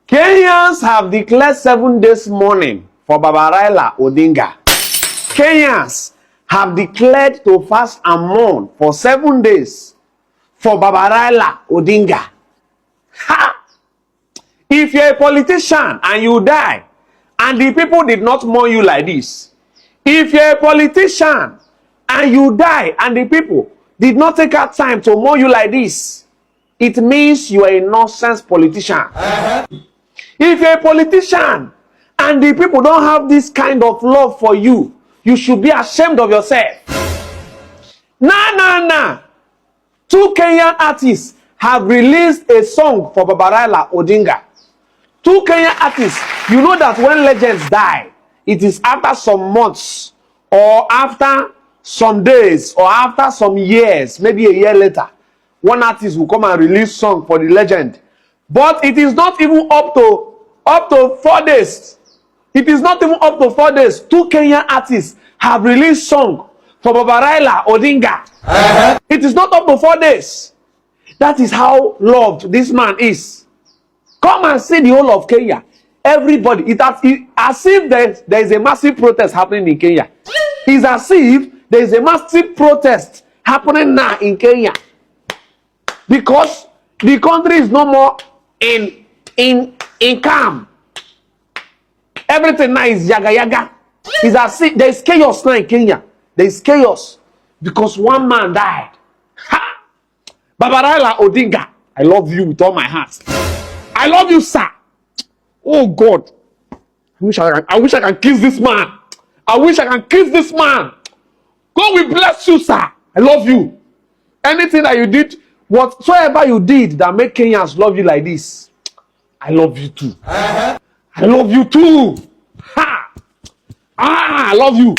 Kenyans have declared 7 days mourning for Baba Raila'S Odinga. Kenyans have declared to fast and mourn for 7 days for Baba Raila'S Odinga. Ha! If you're a politician and you die, and the people did not mourn you like this, if you're a politician and you die and the people did not take out time to mourn you like this, it means you are a nonsense politician. If you're a politician and the people don't have this kind of love for you, you should be ashamed of yourself. Nah. 2 Kenyan artists have released a song for Baba Raila'S Odinga. 2 Kenyan artists, you know that when legends die, it is after some months or after some days or after some years, maybe a year later, one artist will come and release song for the legend. But it is not even up to 4 days. It is not even up to 4 days. 2 Kenyan artists have released song for Baba Raila'S Odinga. It is not up to 4 days. That is how loved this man is. Come and see the whole of Kenya. Everybody, as if there is a massive protest happening in Kenya. It's as if there is a massive protest happening now in Kenya. Because the country is no more in calm. Everything now is yaga. It's as if there is chaos now in Kenya. There is chaos because one man died. Ha! Baba Raila'S Odinga, I love you with all my heart. I love you, sir. Oh God, I wish I can kiss this man. I wish I can kiss this man. God will bless you, sir. I love you. Anything that you did, whatsoever you did that make Kenyans love you like this, I love you too. I love you too. Ha! I love you.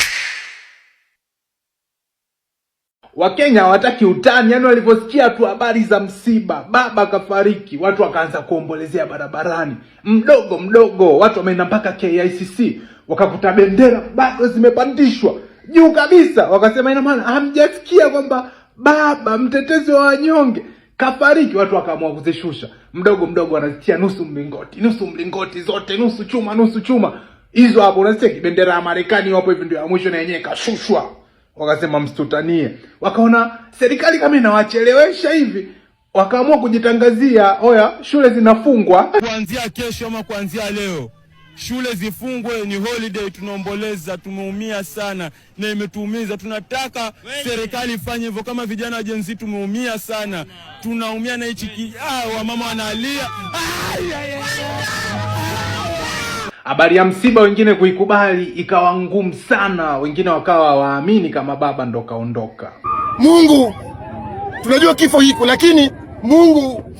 Wakenya hawataki utani, yani waliposikia tu habari za msiba, baba kafariki, watu wakaanza kuombolezea barabarani. Mdogo, watu wameenda mpaka KICC, wakakuta bendera bado zimepandishwa juu kabisa. Wakasema ina maana hamjasikia kwamba baba mtetezi wa wanyonge kafariki. Watu wakaamua kuzishusha. Mdogo anazitia nusu mlingoti zote, nusu chuma. Hizo hapo unasikia bendera ya Marekani hapo hivi ndio ya mwisho na yenyewe kashushwa. Wakasema msitutanie. Wakaona serikali kama inawachelewesha hivi, wakaamua kujitangazia, oya, shule zinafungwa kuanzia kesho ama kuanzia leo. Shule zifungwe, ni holiday, tunaomboleza, tumeumia sana na imetuumiza. Tunataka serikali ifanye hivyo. Kama vijana wa Gen Z tumeumia sana. Tunaumia na hichi wamama wanalia. Habari ya msiba wengine kuikubali ikawa ngumu sana, wengine wakawa waamini kama baba ndo kaondoka. Mungu, tunajua kifo hiko, lakini Mungu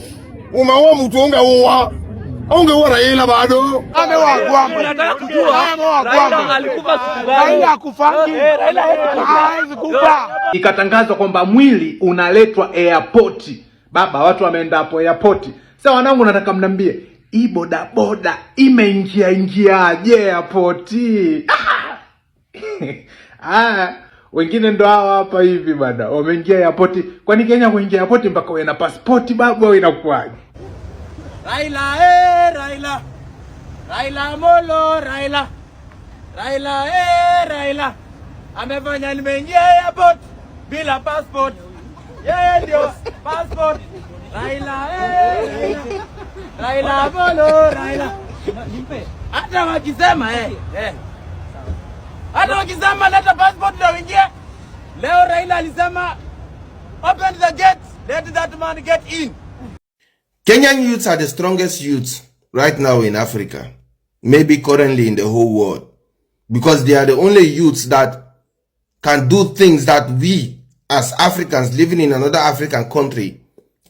umeoa mtu ungeua Raila bado. Amewagwa. Unataka kujua Raila alikufa siku gani? Raila akufangi. Raila hawezi kufa. Ikatangazwa kwamba mwili unaletwa airport. Baba, watu wameenda hapo airport. Sasa wanangu, nataka mniambie, hii boda imeingia airport? Wengine ndo hawa hapa hivi bada, wameingia airport. Kwani Kenya kuingia airport mpaka uwe na passport babu au inakuwaje? Raila Molo, Raila amefanya nimeingia airport bila passport. Yeye ndio passport. Raila Molo, Nimpe. Hata wakisema hata wakisema leta passport ndio uingie. Leo Raila alisema open the gate, let that man get in. Kenyan youths are the strongest youths right now in Africa, maybe currently in the whole world, because they are the only youths that can do things that we as Africans living in another African country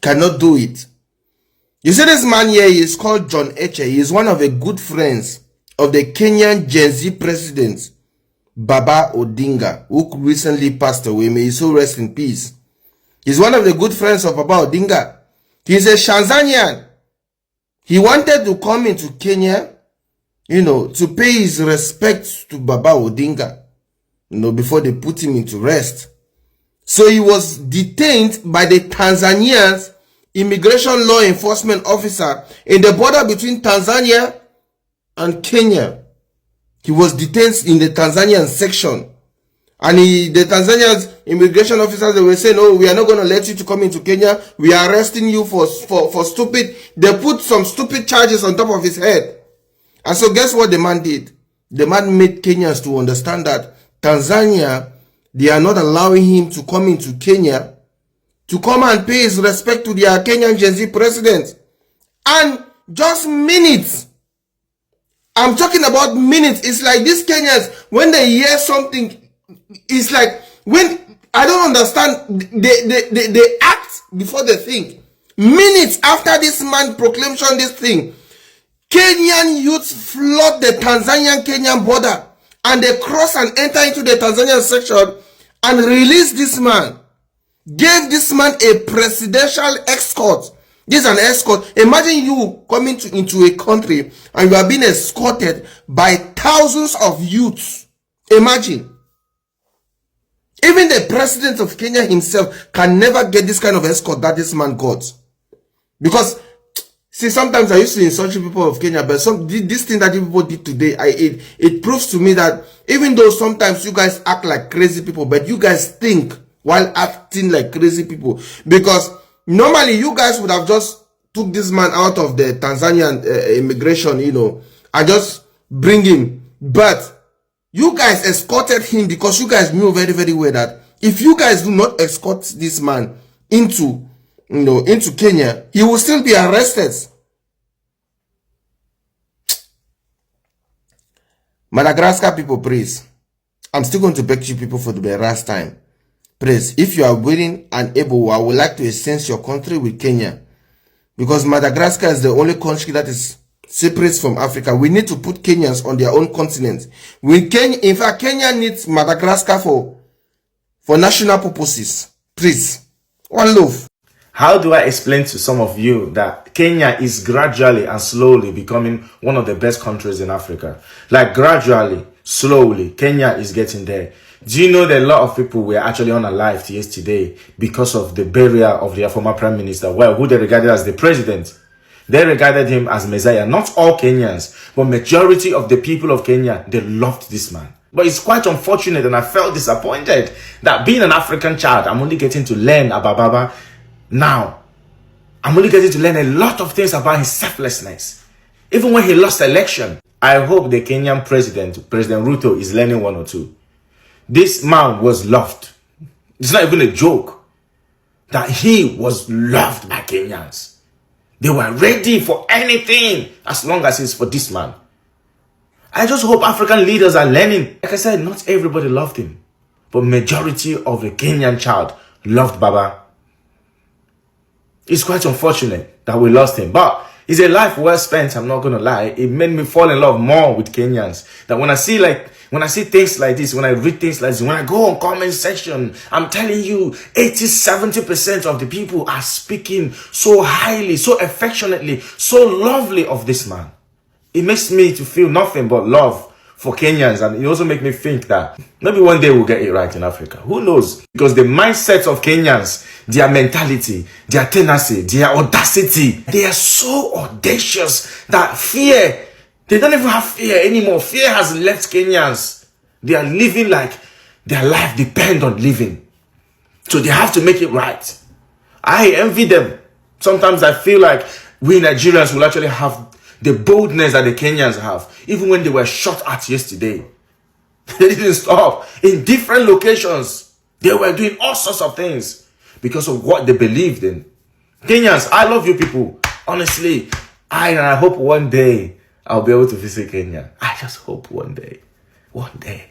cannot do it. You see, this man here is called John Eche. He is one of the good friends of the Kenyan Gen Z president, Baba Odinga, who recently passed away. May he so rest in peace. He's one of the good friends of Baba Odinga. He's a Tanzanian. He wanted to come into Kenya, to pay his respects to Baba Odinga, before they put him into rest. So he was detained by the Tanzanians immigration law enforcement officer in the border between Tanzania and Kenya. He was detained in the Tanzanian section. And the Tanzania's immigration officers, they were saying, oh, we are not going to let you to come into Kenya. We are arresting you for stupid. They put some stupid charges on top of his head. And so guess what the man did? The man made Kenyans to understand that Tanzania, they are not allowing him to come into Kenya to come and pay his respect to their Kenyan Gen Z president. And just minutes, I'm talking about minutes. It's like these Kenyans, when they hear something, it's like, when, I don't understand, they act before they think. Minutes after this man proclamation this thing, Kenyan youths flood the Tanzanian-Kenyan border, and they cross and enter into the Tanzanian section and release this man. Gave this man a presidential escort. This is an escort. Imagine you coming into a country and you are being escorted by thousands of youths. Imagine. Even the president of Kenya himself can never get this kind of escort that this man got. Because, see, sometimes I used to insult people of Kenya, but this thing that people did today, it proves to me that even though sometimes you guys act like crazy people, but you guys think while acting like crazy people. Because normally you guys would have just took this man out of the Tanzanian immigration, you know, and just bring him. But you guys escorted him because you guys knew very, very well that if you guys do not escort this man into Kenya, he will still be arrested. Madagascar people, please. I'm still going to beg you people for the last time. Please, if you are willing and able, I would like to exchange your country with Kenya. Because Madagascar is the only country that is separate from Africa. We need to put Kenyans on their own continent. In fact, Kenya needs Madagascar for national purposes. Please. One love. How do I explain to some of you that Kenya is gradually and slowly becoming one of the best countries in Africa? Like gradually, slowly, Kenya is getting there. Do you know that a lot of people were actually unalive yesterday because of the burial of their former prime minister, well, who they regarded as the president? They regarded him as Messiah. Not all Kenyans, but majority of the people of Kenya, they loved this man. But it's quite unfortunate, and I felt disappointed that being an African child, I'm only getting to learn about Baba now. I'm only getting to learn a lot of things about his selflessness. Even when he lost the election, I hope the Kenyan President Ruto, is learning one or two. This man was loved. It's not even a joke that he was loved by Kenyans. They were ready for anything as long as it's for this man. I just hope African leaders are learning. Like I said, not everybody loved him, but majority of the Kenyan child loved Baba. It's quite unfortunate that we lost him, but it's a life well spent. I'm not gonna lie. It made me fall in love more with Kenyans. That when I see things like this, when I read things like this, when I go on comment section, I'm telling you, 80-70% of the people are speaking so highly, so affectionately, so lovely of this man. It makes me to feel nothing but love for Kenyans, and it also makes me think that maybe one day we'll get it right in Africa. Who knows? Because the mindset of Kenyans, their mentality, their tenacity, their audacity, they are so audacious that fear, they don't even have fear anymore. Fear has left Kenyans. They are living like their life depends on living. So they have to make it right. I envy them. Sometimes I feel like we Nigerians will actually have the boldness that the Kenyans have. Even when they were shot at yesterday, they didn't stop. In different locations, they were doing all sorts of things because of what they believed in. Kenyans, I love you people. Honestly, I hope one day I'll be able to visit Kenya. I just hope one day. One day.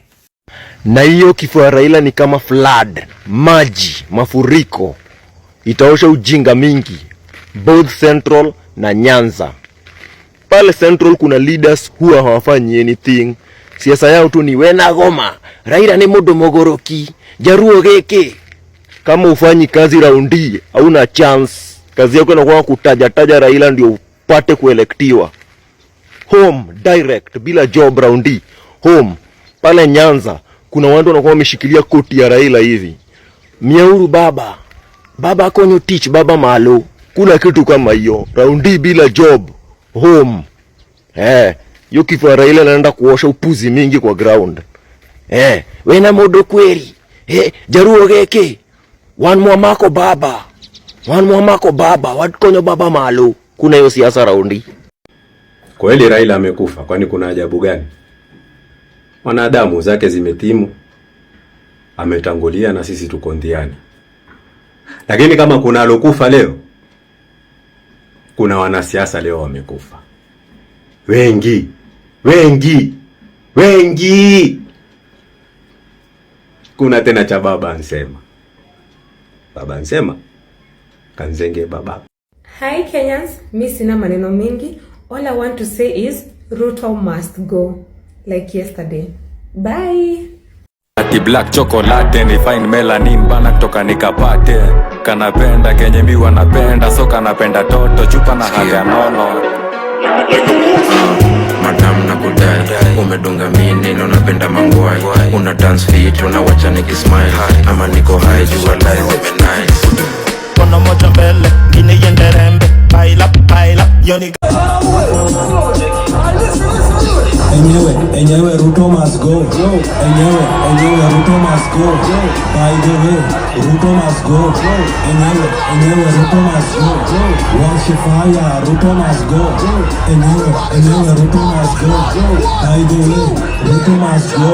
Na hiyo kifo ya Raila ni kama flood, maji, mafuriko. Itaosha ujinga mingi, both Central na Nyanza. Pale Central kuna leaders huwa hawafanyi anything. Siasa yao tu ni wena goma. Raila ni mudo mogoroki. Jaruo geke. Kama ufanyi kazi raundi, hauna chance. Kazi yako inakuwa kutaja Raila ndio upate kuelektiwa. Home direct bila job raundi. Home pale Nyanza kuna watu wanakuwa wameshikilia koti ya Raila hivi. Miauru baba. Baba konyo teach baba malo. Kuna kitu kama hiyo. Raundi bila job home. Hiyo kifo ya Raila naenda kuosha upuzi mingi kwa ground. Wena modo kweli. Jaruo geke. One mwamako baba. Watkonyo baba malo. Kuna hiyo siasa raundi. Kweli Raila amekufa, kwani kuna ajabu gani? Wanadamu zake zimetimu. Ametangulia na sisi tuko ndiani. Lakini kama kuna alokufa leo, kuna wanasiasa leo wamekufa. Wengi. Kuna tena cha baba ansema. Kanzenge baba. Hi Kenyans, mi sina maneno mingi. All I want to say is Ruto must go, like yesterday. Bye. Ati black chocolate ni fine melanin bana kutoka nikapate. Kanapenda kenye mi wanapenda, so kanapenda toto chupa na haga nono. Madam na kudai, umedunga mini na unapenda mangwai. Una dance fit, unawacha nikismile. Ama niko high, you are live, nice. Kono moja mbele, gine yende rembe. Pile up, yoni. Enyewe, Ruto must go. Enyewe, Ruto must go. By the way, Ruto must go. Enyewe, Ruto must go. Wash fire, Ruto must go. Enyewe, Ruto must go. By the way, Ruto must go.